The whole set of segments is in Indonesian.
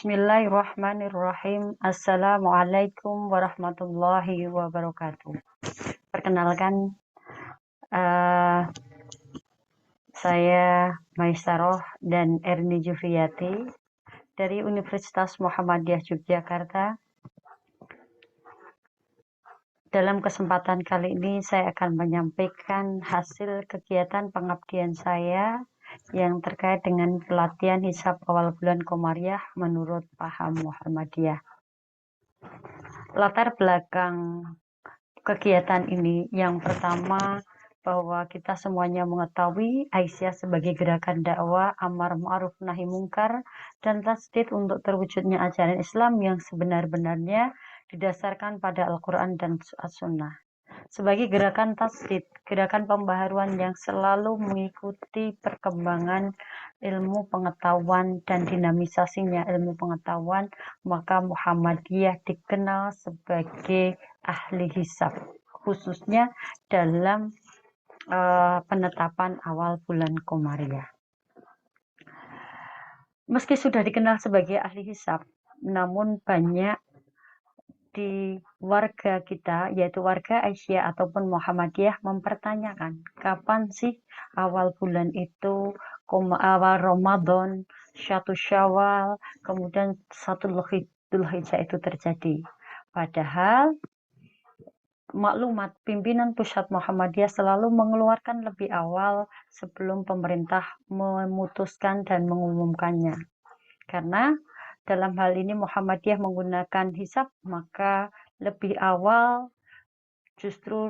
Bismillahirrahmanirrahim. Assalamualaikum warahmatullahi wabarakatuh. Perkenalkan, eh, saya Maisaroh dan Erni Jufriyati dari Universitas Muhammadiyah Yogyakarta. Dalam kesempatan kali ini saya akan menyampaikan hasil kegiatan pengabdian saya yang terkait dengan pelatihan hisab awal bulan Komariah menurut paham Muhammadiyah. Latar belakang kegiatan ini yang pertama bahwa kita semuanya mengetahui Aisyah sebagai gerakan dakwah amar ma'ruf nahi mungkar dan tasdid untuk terwujudnya ajaran Islam yang sebenar-benarnya didasarkan pada Al-Quran dan As-Sunnah. Sebagai gerakan tasdid, gerakan pembaharuan yang selalu mengikuti perkembangan ilmu pengetahuan dan dinamisasinya ilmu pengetahuan, maka Muhammadiyah dikenal sebagai ahli hisab, khususnya dalam penetapan awal bulan Komariah. Meski sudah dikenal sebagai ahli hisab, namun banyak di warga kita, yaitu warga Aisyah ataupun Muhammadiyah, mempertanyakan kapan sih awal bulan itu, awal Ramadan, 1 Syawal, kemudian 1 Dzulhijjah itu terjadi. Padahal maklumat pimpinan pusat Muhammadiyah selalu mengeluarkan lebih awal sebelum pemerintah memutuskan dan mengumumkannya. Karena dalam hal ini Muhammadiyah menggunakan hisab, maka lebih awal justru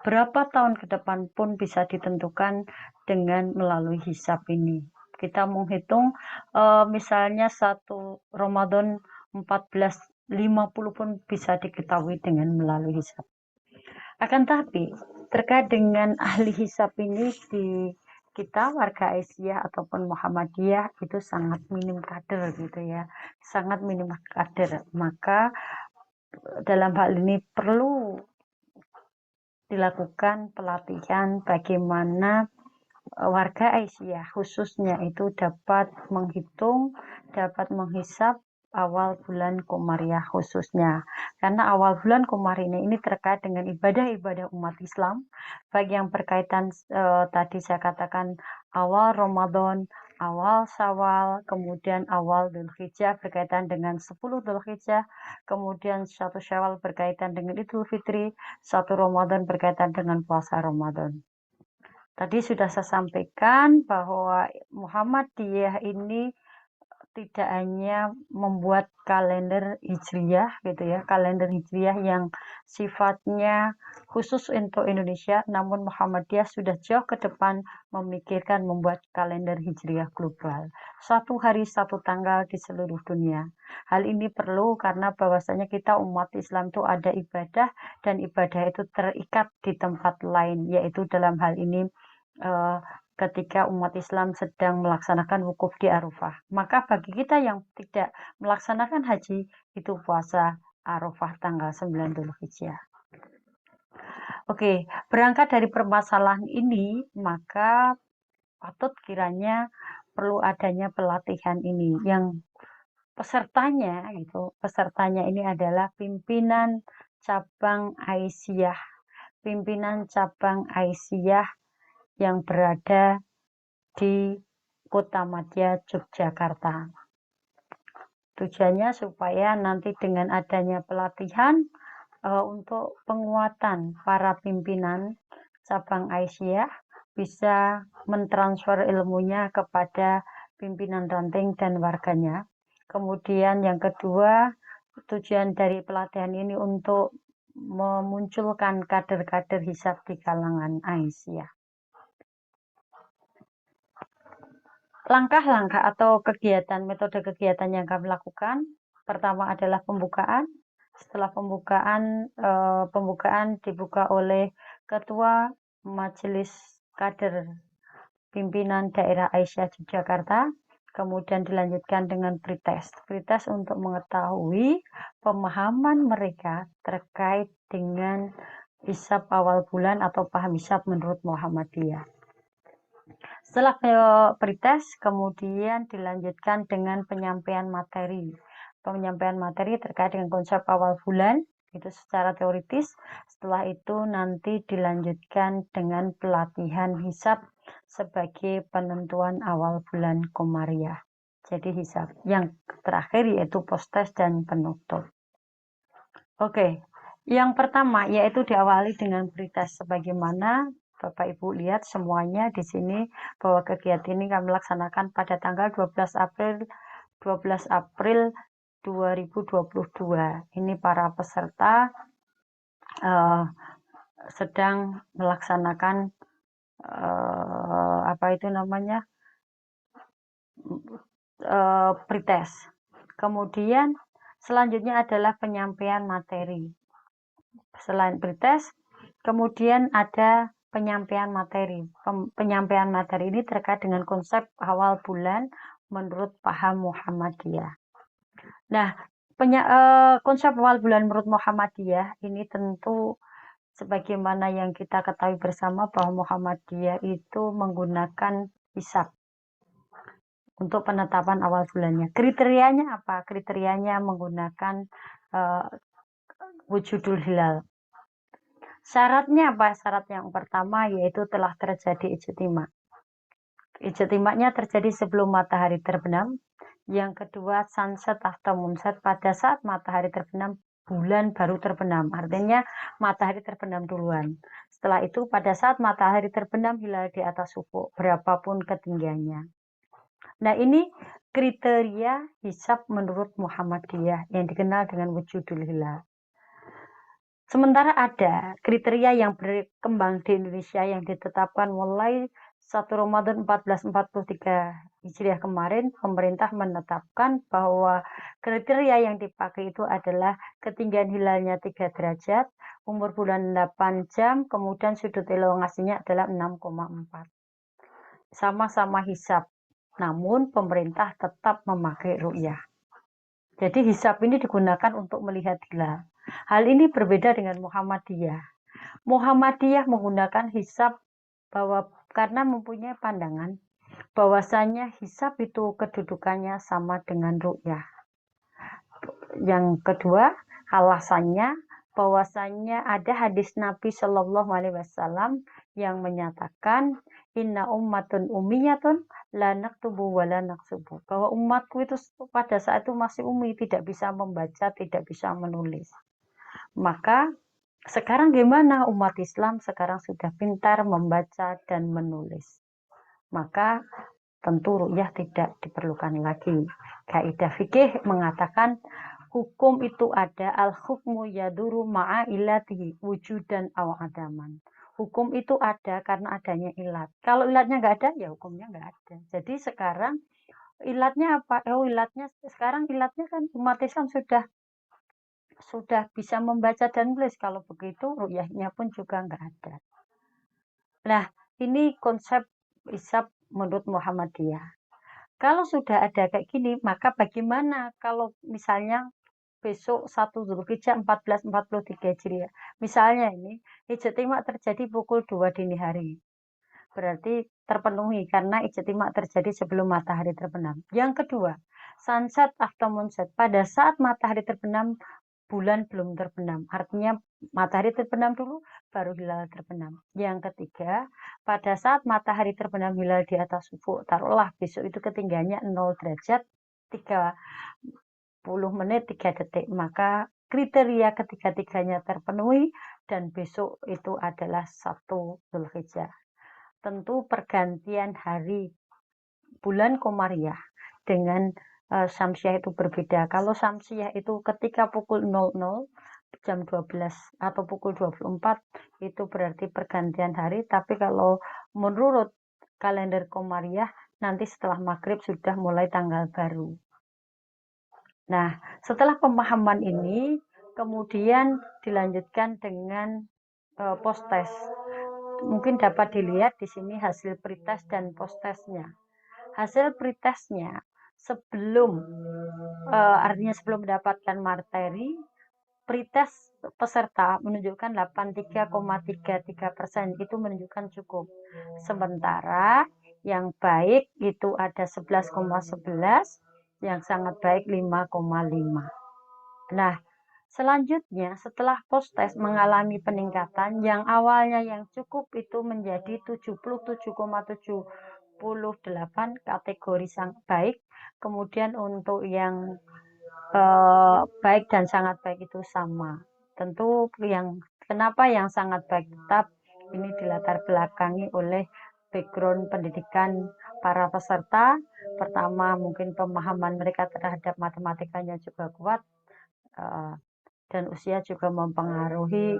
berapa tahun ke depan pun bisa ditentukan dengan melalui hisab ini. Kita menghitung misalnya 1 Ramadan 1450 pun bisa diketahui dengan melalui hisab. Akan tapi terkait dengan ahli hisab ini di kita warga Aisyah ataupun Muhammadiyah itu sangat minim kader gitu ya, sangat minim kader. Maka dalam hal ini perlu dilakukan pelatihan bagaimana warga Aisyah khususnya itu dapat menghitung, dapat menghisab awal bulan Komariah khususnya. Karena awal bulan Komariah ini terkait dengan ibadah-ibadah umat Islam, baik yang berkaitan tadi saya katakan awal Ramadan, awal Syawal, kemudian awal Dzulhijjah berkaitan dengan 10 Dzulhijjah, kemudian 1 Syawal berkaitan dengan Idul Fitri, 1 Ramadan berkaitan dengan puasa Ramadan. Tadi sudah saya sampaikan bahwa Muhammadiyah ini tidak hanya membuat kalender hijriyah gitu ya, kalender hijriyah yang sifatnya khusus untuk Indonesia, namun Muhammadiyah sudah jauh ke depan memikirkan membuat kalender hijriyah global. 1 hari 1 tanggal di seluruh dunia. Hal ini perlu karena bahwasanya kita umat Islam itu ada ibadah dan ibadah itu terikat di tempat lain, yaitu dalam hal ini ketika umat Islam sedang melaksanakan wukuf di Arafah. Maka bagi kita yang tidak melaksanakan haji, itu puasa Arafah tanggal 9 Dzulhijjah. Oke, berangkat dari permasalahan ini, maka patut kiranya perlu adanya pelatihan ini yang pesertanya ini adalah pimpinan cabang Aisyah. Pimpinan cabang Aisyah yang berada di Kota Madya, Yogyakarta. Tujuannya supaya nanti dengan adanya pelatihan untuk penguatan para pimpinan cabang Aisyah bisa mentransfer ilmunya kepada pimpinan ranting dan warganya. Kemudian yang kedua, tujuan dari pelatihan ini untuk memunculkan kader-kader hisab di kalangan Aisyah. Langkah-langkah atau metode kegiatan yang kami lakukan, pertama adalah pembukaan. Setelah pembukaan dibuka oleh Ketua Majelis Kader Pimpinan Daerah Aisyah Yogyakarta, kemudian dilanjutkan dengan pretest. Pretest untuk mengetahui pemahaman mereka terkait dengan hisab awal bulan atau paham hisab menurut Muhammadiyah. Setelah pretest, kemudian dilanjutkan dengan penyampaian materi. Penyampaian materi terkait dengan konsep awal bulan, itu secara teoritis. Setelah itu nanti dilanjutkan dengan pelatihan hisab sebagai penentuan awal bulan Komariah. Jadi hisab. Yang terakhir yaitu post-test dan penutup. Oke, yang pertama yaitu diawali dengan pretest sebagaimana Bapak Ibu lihat semuanya di sini bahwa kegiatan ini kami laksanakan pada tanggal 12 April 2022. Ini para peserta sedang melaksanakan apa itu namanya pretest. Kemudian selanjutnya adalah penyampaian materi. Selain pretest, kemudian ada penyampaian materi. Penyampaian materi ini terkait dengan konsep awal bulan menurut paham Muhammadiyah. Nah, konsep awal bulan menurut Muhammadiyah ini tentu sebagaimana yang kita ketahui bersama bahwa Muhammadiyah itu menggunakan hisab untuk penetapan awal bulannya. Kriterianya apa? Kriterianya menggunakan wujudul hilal. Syaratnya apa? Syarat yang pertama yaitu telah terjadi ijtima. Ijtimanya terjadi sebelum matahari terbenam. Yang kedua, sunset atau moonset pada saat matahari terbenam, bulan baru terbenam. Artinya matahari terbenam duluan. Setelah itu pada saat matahari terbenam, hilal di atas ufuk, berapapun ketinggiannya. Nah, ini kriteria hisab menurut Muhammadiyah yang dikenal dengan wujudul hilal. Sementara ada kriteria yang berkembang di Indonesia yang ditetapkan mulai 1 Ramadan 1443 Hijriah kemarin, pemerintah menetapkan bahwa kriteria yang dipakai itu adalah ketinggian hilalnya 3 derajat, umur bulan 8 jam, kemudian sudut elongasinya adalah 6,4. Sama-sama hisab, namun pemerintah tetap memakai ru'yah. Jadi hisab ini digunakan untuk melihat hilal. Hal ini berbeda dengan Muhammadiyah. Muhammadiyah menggunakan hisab bahwa karena mempunyai pandangan bahwasanya hisab itu kedudukannya sama dengan ru'yah. Yang kedua, alasannya bahwasanya ada hadis Nabi Shallallahu Alaihi Wasallam yang menyatakan inna ummatun umiyatun la naktubu wa la naksubu, bahwa umatku itu pada saat itu masih umi, tidak bisa membaca, tidak bisa menulis. Maka sekarang gimana umat Islam sekarang sudah pintar membaca dan menulis, maka tentu ru'yah tidak diperlukan lagi. Kaidah fikih mengatakan hukum itu ada, al-hukmu yaduru ma'a ilatihi wujudan aw adaman. Hukum itu ada karena adanya ilat. Kalau ilatnya nggak ada, ya hukumnya nggak ada. Jadi sekarang ilatnya apa? Ilatnya sekarang ilatnya kan umat Islam sudah bisa membaca dan menulis. Kalau begitu ru'yahnya pun juga nggak ada. Nah, ini konsep hisab menurut Muhammadiyah. Kalau sudah ada kayak gini, maka bagaimana kalau misalnya besok 1 Zulhijjah 1443 Hijriah. Misalnya ini, ijtima terjadi pukul 2 dini hari. Berarti terpenuhi karena ijtima terjadi sebelum matahari terbenam. Yang kedua, sunset atau moonset. Pada saat matahari terbenam, bulan belum terbenam. Artinya matahari terbenam dulu, baru hilal terbenam. Yang ketiga, pada saat matahari terbenam hilal di atas ufuk, taruhlah besok itu ketinggiannya 0 derajat, 30 menit 3 detik. Maka kriteria ketiga-tiganya terpenuhi dan besok itu adalah 1 Zulhijjah. Tentu pergantian hari bulan Komariah dengan Syamsiah itu berbeda. Kalau Syamsiah itu ketika pukul 00 jam 12 atau pukul 24 itu berarti pergantian hari, tapi kalau menurut kalender Komariah nanti setelah maghrib sudah mulai tanggal baru. Nah, setelah pemahaman ini kemudian dilanjutkan dengan post-test. Mungkin dapat dilihat di sini hasil pretest dan post-testnya. Hasil pretestnya sebelum artinya sebelum mendapatkan materi, pretest peserta menunjukkan 83,33%, itu menunjukkan cukup. Sementara Yang baik itu ada 11,11, yang sangat baik 5,5. Nah, selanjutnya setelah post-test mengalami peningkatan, yang awalnya yang cukup itu menjadi 77,78 kategori sang baik, kemudian untuk yang baik dan sangat baik itu sama. Tentu kenapa yang sangat baik tetap ini dilatar belakangi oleh background pendidikan para peserta. Pertama, mungkin pemahaman mereka terhadap matematikanya juga kuat, eh, dan usia juga mempengaruhi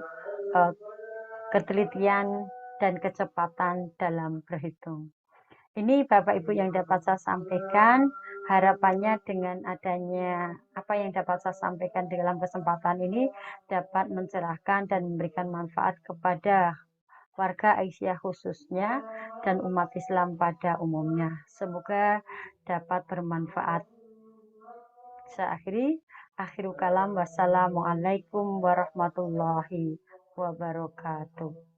ketelitian dan kecepatan dalam berhitung. Ini Bapak Ibu yang dapat saya sampaikan. Harapannya dengan adanya apa yang dapat saya sampaikan di dalam kesempatan ini dapat mencerahkan dan memberikan manfaat kepada warga Aisyah khususnya dan umat Islam pada umumnya. Semoga dapat bermanfaat. Saya akhiru kalam. Wassalamualaikum warahmatullahi wabarakatuh.